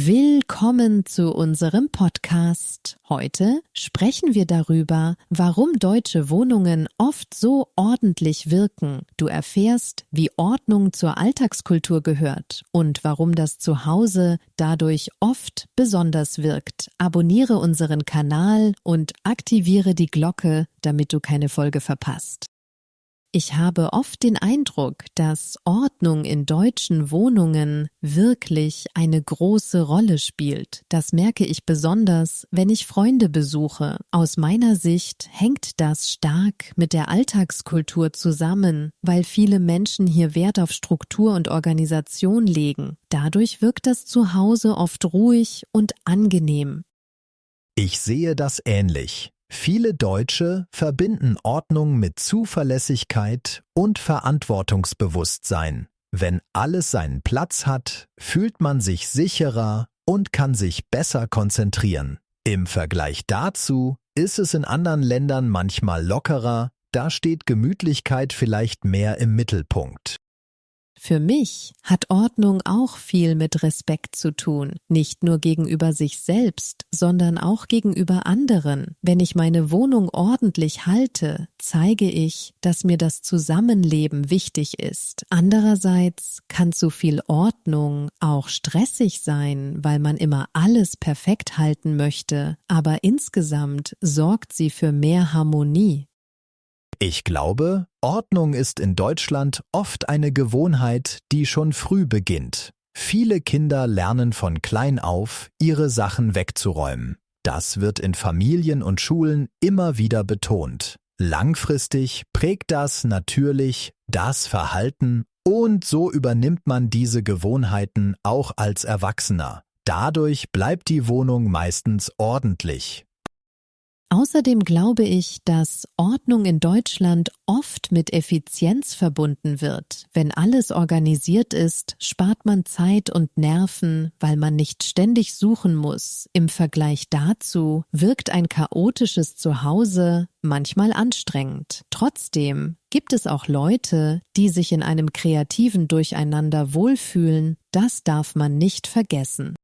Willkommen zu unserem Podcast. Heute sprechen wir darüber, warum deutsche Wohnungen oft so ordentlich wirken. Du erfährst, wie Ordnung zur Alltagskultur gehört und warum das Zuhause dadurch oft besonders wirkt. Abonniere unseren Kanal und aktiviere die Glocke, damit du keine Folge verpasst. Ich habe oft den Eindruck, dass Ordnung in deutschen Wohnungen wirklich eine große Rolle spielt. Das merke ich besonders, wenn ich Freunde besuche. Aus meiner Sicht hängt das stark mit der Alltagskultur zusammen, weil viele Menschen hier Wert auf Struktur und Organisation legen. Dadurch wirkt das Zuhause oft ruhig und angenehm. Ich sehe das ähnlich. Viele Deutsche verbinden Ordnung mit Zuverlässigkeit und Verantwortungsbewusstsein. Wenn alles seinen Platz hat, fühlt man sich sicherer und kann sich besser konzentrieren. Im Vergleich dazu ist es in anderen Ländern manchmal lockerer, da steht Gemütlichkeit vielleicht mehr im Mittelpunkt. Für mich hat Ordnung auch viel mit Respekt zu tun, nicht nur gegenüber sich selbst, sondern auch gegenüber anderen. Wenn ich meine Wohnung ordentlich halte, zeige ich, dass mir das Zusammenleben wichtig ist. Andererseits kann zu viel Ordnung auch stressig sein, weil man immer alles perfekt halten möchte, aber insgesamt sorgt sie für mehr Harmonie. Ich glaube, Ordnung ist in Deutschland oft eine Gewohnheit, die schon früh beginnt. Viele Kinder lernen von klein auf, ihre Sachen wegzuräumen. Das wird in Familien und Schulen immer wieder betont. Langfristig prägt das natürlich das Verhalten und so übernimmt man diese Gewohnheiten auch als Erwachsener. Dadurch bleibt die Wohnung meistens ordentlich. Außerdem glaube ich, dass Ordnung in Deutschland oft mit Effizienz verbunden wird. Wenn alles organisiert ist, spart man Zeit und Nerven, weil man nicht ständig suchen muss. Im Vergleich dazu wirkt ein chaotisches Zuhause manchmal anstrengend. Trotzdem gibt es auch Leute, die sich in einem kreativen Durcheinander wohlfühlen. Das darf man nicht vergessen.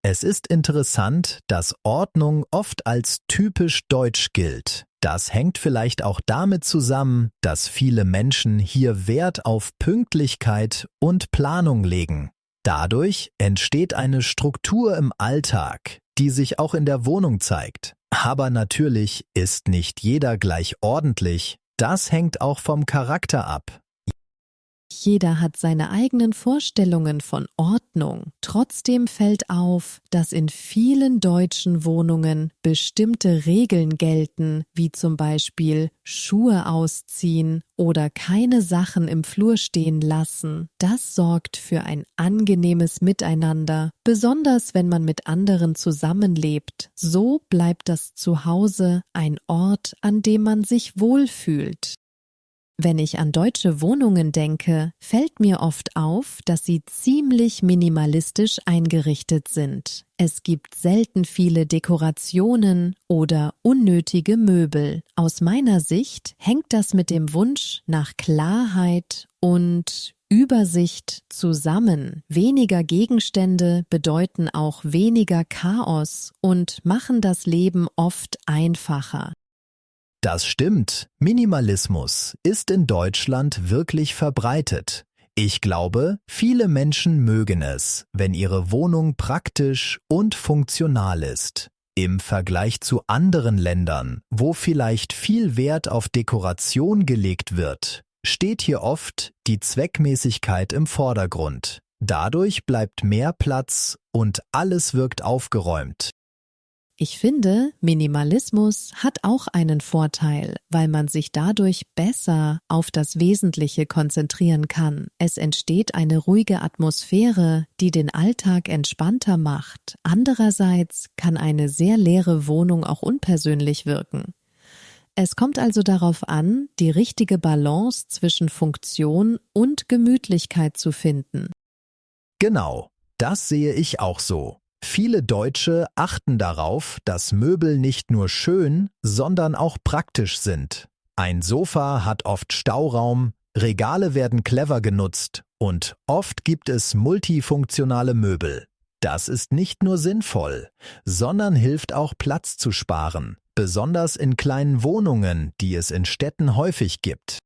Es ist interessant, dass Ordnung oft als typisch deutsch gilt. Das hängt vielleicht auch damit zusammen, dass viele Menschen hier Wert auf Pünktlichkeit und Planung legen. Dadurch entsteht eine Struktur im Alltag, die sich auch in der Wohnung zeigt. Aber natürlich ist nicht jeder gleich ordentlich. Das hängt auch vom Charakter ab. Jeder hat seine eigenen Vorstellungen von Ordnung. Trotzdem fällt auf, dass in vielen deutschen Wohnungen bestimmte Regeln gelten, wie zum Beispiel Schuhe ausziehen oder keine Sachen im Flur stehen lassen. Das sorgt für ein angenehmes Miteinander, besonders wenn man mit anderen zusammenlebt. So bleibt das Zuhause ein Ort, an dem man sich wohlfühlt. Wenn ich an deutsche Wohnungen denke, fällt mir oft auf, dass sie ziemlich minimalistisch eingerichtet sind. Es gibt selten viele Dekorationen oder unnötige Möbel. Aus meiner Sicht hängt das mit dem Wunsch nach Klarheit und Übersicht zusammen. Weniger Gegenstände bedeuten auch weniger Chaos und machen das Leben oft einfacher. Das stimmt. Minimalismus ist in Deutschland wirklich verbreitet. Ich glaube, viele Menschen mögen es, wenn ihre Wohnung praktisch und funktional ist. Im Vergleich zu anderen Ländern, wo vielleicht viel Wert auf Dekoration gelegt wird, steht hier oft die Zweckmäßigkeit im Vordergrund. Dadurch bleibt mehr Platz und alles wirkt aufgeräumt. Ich finde, Minimalismus hat auch einen Vorteil, weil man sich dadurch besser auf das Wesentliche konzentrieren kann. Es entsteht eine ruhige Atmosphäre, die den Alltag entspannter macht. Andererseits kann eine sehr leere Wohnung auch unpersönlich wirken. Es kommt also darauf an, die richtige Balance zwischen Funktion und Gemütlichkeit zu finden. Genau, das sehe ich auch so. Viele Deutsche achten darauf, dass Möbel nicht nur schön, sondern auch praktisch sind. Ein Sofa hat oft Stauraum, Regale werden clever genutzt und oft gibt es multifunktionale Möbel. Das ist nicht nur sinnvoll, sondern hilft auch Platz zu sparen, besonders in kleinen Wohnungen, die es in Städten häufig gibt.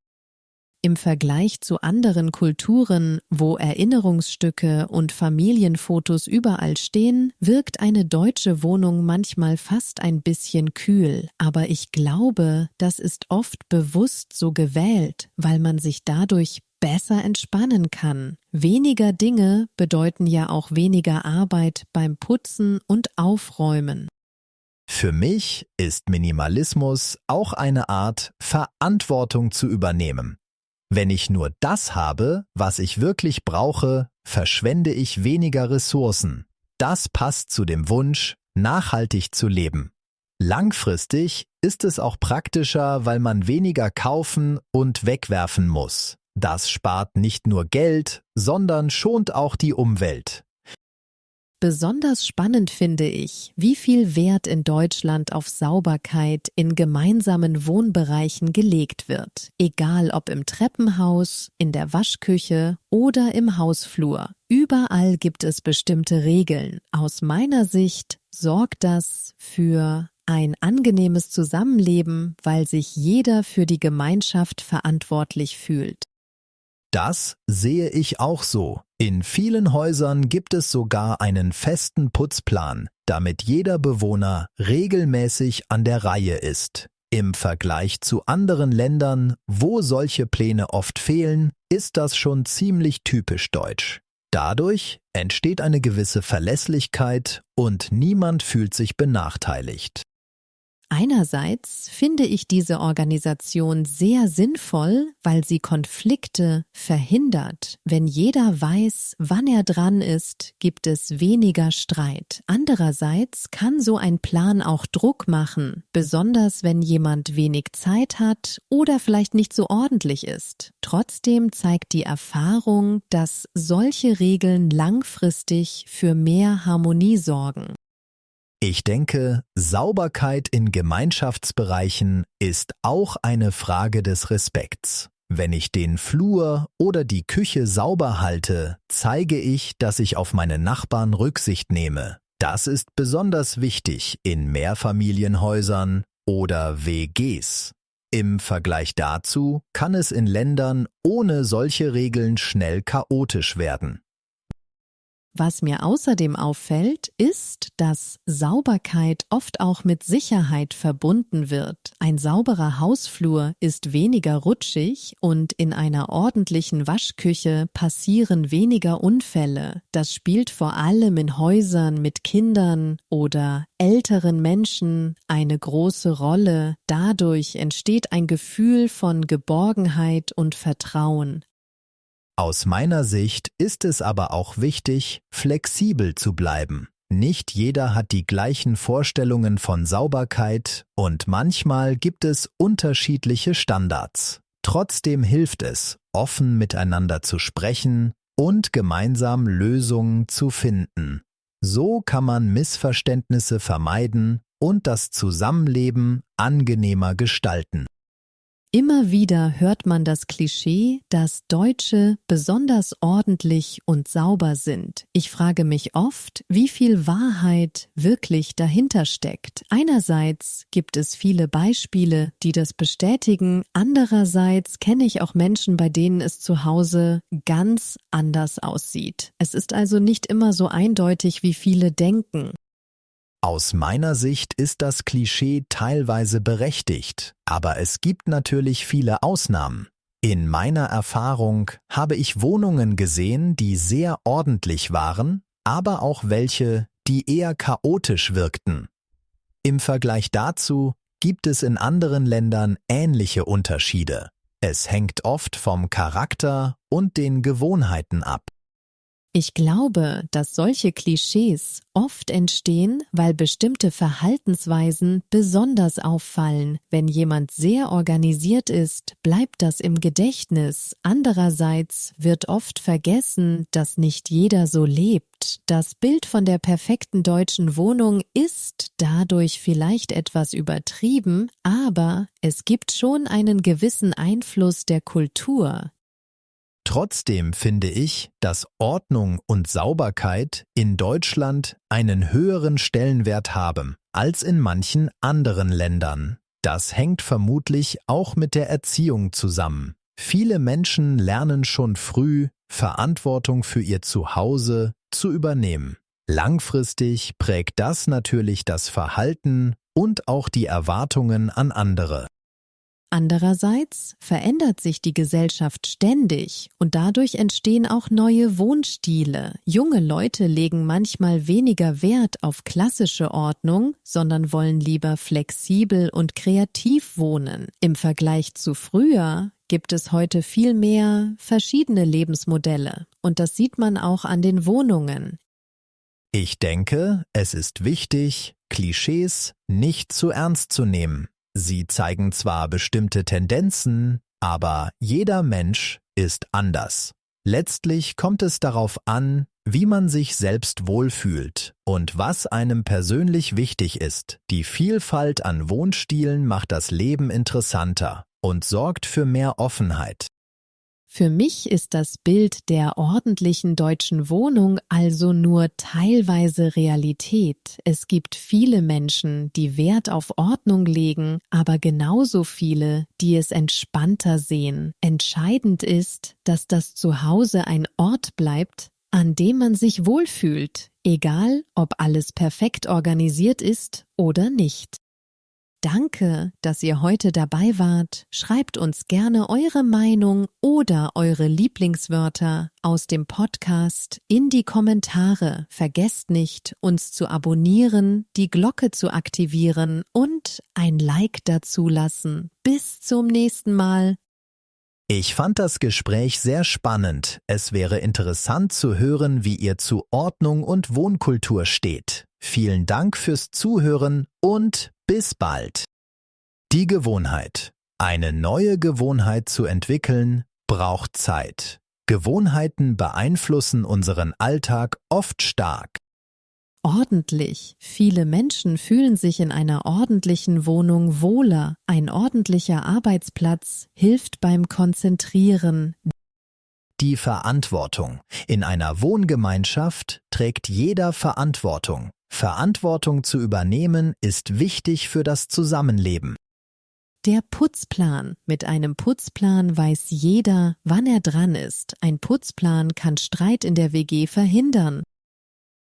Im Vergleich zu anderen Kulturen, wo Erinnerungsstücke und Familienfotos überall stehen, wirkt eine deutsche Wohnung manchmal fast ein bisschen kühl. Aber ich glaube, das ist oft bewusst so gewählt, weil man sich dadurch besser entspannen kann. Weniger Dinge bedeuten ja auch weniger Arbeit beim Putzen und Aufräumen. Für mich ist Minimalismus auch eine Art, Verantwortung zu übernehmen. Wenn ich nur das habe, was ich wirklich brauche, verschwende ich weniger Ressourcen. Das passt zu dem Wunsch, nachhaltig zu leben. Langfristig ist es auch praktischer, weil man weniger kaufen und wegwerfen muss. Das spart nicht nur Geld, sondern schont auch die Umwelt. Besonders spannend finde ich, wie viel Wert in Deutschland auf Sauberkeit in gemeinsamen Wohnbereichen gelegt wird, egal ob im Treppenhaus, in der Waschküche oder im Hausflur. Überall gibt es bestimmte Regeln. Aus meiner Sicht sorgt das für ein angenehmes Zusammenleben, weil sich jeder für die Gemeinschaft verantwortlich fühlt. Das sehe ich auch so. In vielen Häusern gibt es sogar einen festen Putzplan, damit jeder Bewohner regelmäßig an der Reihe ist. Im Vergleich zu anderen Ländern, wo solche Pläne oft fehlen, ist das schon ziemlich typisch deutsch. Dadurch entsteht eine gewisse Verlässlichkeit und niemand fühlt sich benachteiligt. Einerseits finde ich diese Organisation sehr sinnvoll, weil sie Konflikte verhindert. Wenn jeder weiß, wann er dran ist, gibt es weniger Streit. Andererseits kann so ein Plan auch Druck machen, besonders wenn jemand wenig Zeit hat oder vielleicht nicht so ordentlich ist. Trotzdem zeigt die Erfahrung, dass solche Regeln langfristig für mehr Harmonie sorgen. Ich denke, Sauberkeit in Gemeinschaftsbereichen ist auch eine Frage des Respekts. Wenn ich den Flur oder die Küche sauber halte, zeige ich, dass ich auf meine Nachbarn Rücksicht nehme. Das ist besonders wichtig in Mehrfamilienhäusern oder WGs. Im Vergleich dazu kann es in Ländern ohne solche Regeln schnell chaotisch werden. Was mir außerdem auffällt, ist, dass Sauberkeit oft auch mit Sicherheit verbunden wird. Ein sauberer Hausflur ist weniger rutschig und in einer ordentlichen Waschküche passieren weniger Unfälle. Das spielt vor allem in Häusern mit Kindern oder älteren Menschen eine große Rolle. Dadurch entsteht ein Gefühl von Geborgenheit und Vertrauen. Aus meiner Sicht ist es aber auch wichtig, flexibel zu bleiben. Nicht jeder hat die gleichen Vorstellungen von Sauberkeit und manchmal gibt es unterschiedliche Standards. Trotzdem hilft es, offen miteinander zu sprechen und gemeinsam Lösungen zu finden. So kann man Missverständnisse vermeiden und das Zusammenleben angenehmer gestalten. Immer wieder hört man das Klischee, dass Deutsche besonders ordentlich und sauber sind. Ich frage mich oft, wie viel Wahrheit wirklich dahinter steckt. Einerseits gibt es viele Beispiele, die das bestätigen. Andererseits kenne ich auch Menschen, bei denen es zu Hause ganz anders aussieht. Es ist also nicht immer so eindeutig, wie viele denken. Aus meiner Sicht ist das Klischee teilweise berechtigt, aber es gibt natürlich viele Ausnahmen. In meiner Erfahrung habe ich Wohnungen gesehen, die sehr ordentlich waren, aber auch welche, die eher chaotisch wirkten. Im Vergleich dazu gibt es in anderen Ländern ähnliche Unterschiede. Es hängt oft vom Charakter und den Gewohnheiten ab. Ich glaube, dass solche Klischees oft entstehen, weil bestimmte Verhaltensweisen besonders auffallen. Wenn jemand sehr organisiert ist, bleibt das im Gedächtnis. Andererseits wird oft vergessen, dass nicht jeder so lebt. Das Bild von der perfekten deutschen Wohnung ist dadurch vielleicht etwas übertrieben, aber es gibt schon einen gewissen Einfluss der Kultur. Trotzdem finde ich, dass Ordnung und Sauberkeit in Deutschland einen höheren Stellenwert haben als in manchen anderen Ländern. Das hängt vermutlich auch mit der Erziehung zusammen. Viele Menschen lernen schon früh, Verantwortung für ihr Zuhause zu übernehmen. Langfristig prägt das natürlich das Verhalten und auch die Erwartungen an andere. Andererseits verändert sich die Gesellschaft ständig und dadurch entstehen auch neue Wohnstile. Junge Leute legen manchmal weniger Wert auf klassische Ordnung, sondern wollen lieber flexibel und kreativ wohnen. Im Vergleich zu früher gibt es heute viel mehr verschiedene Lebensmodelle und das sieht man auch an den Wohnungen. Ich denke, es ist wichtig, Klischees nicht zu ernst zu nehmen. Sie zeigen zwar bestimmte Tendenzen, aber jeder Mensch ist anders. Letztlich kommt es darauf an, wie man sich selbst wohlfühlt und was einem persönlich wichtig ist. Die Vielfalt an Wohnstilen macht das Leben interessanter und sorgt für mehr Offenheit. Für mich ist das Bild der ordentlichen deutschen Wohnung also nur teilweise Realität. Es gibt viele Menschen, die Wert auf Ordnung legen, aber genauso viele, die es entspannter sehen. Entscheidend ist, dass das Zuhause ein Ort bleibt, an dem man sich wohlfühlt, egal ob alles perfekt organisiert ist oder nicht. Danke, dass ihr heute dabei wart. Schreibt uns gerne eure Meinung oder eure Lieblingswörter aus dem Podcast in die Kommentare. Vergesst nicht, uns zu abonnieren, die Glocke zu aktivieren und ein Like dazulassen. Bis zum nächsten Mal. Ich fand das Gespräch sehr spannend. Es wäre interessant zu hören, wie ihr zu Ordnung und Wohnkultur steht. Vielen Dank fürs Zuhören und bis bald. Die Gewohnheit. Eine neue Gewohnheit zu entwickeln, braucht Zeit. Gewohnheiten beeinflussen unseren Alltag oft stark. Ordentlich. Viele Menschen fühlen sich in einer ordentlichen Wohnung wohler. Ein ordentlicher Arbeitsplatz hilft beim Konzentrieren. Die Verantwortung. In einer Wohngemeinschaft trägt jeder Verantwortung. Verantwortung zu übernehmen ist wichtig für das Zusammenleben. Der Putzplan. Mit einem Putzplan weiß jeder, wann er dran ist. Ein Putzplan kann Streit in der WG verhindern.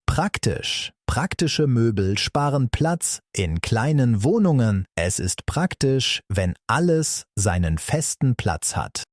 Praktisch. Praktische Möbel sparen Platz in kleinen Wohnungen. Es ist praktisch, wenn alles seinen festen Platz hat.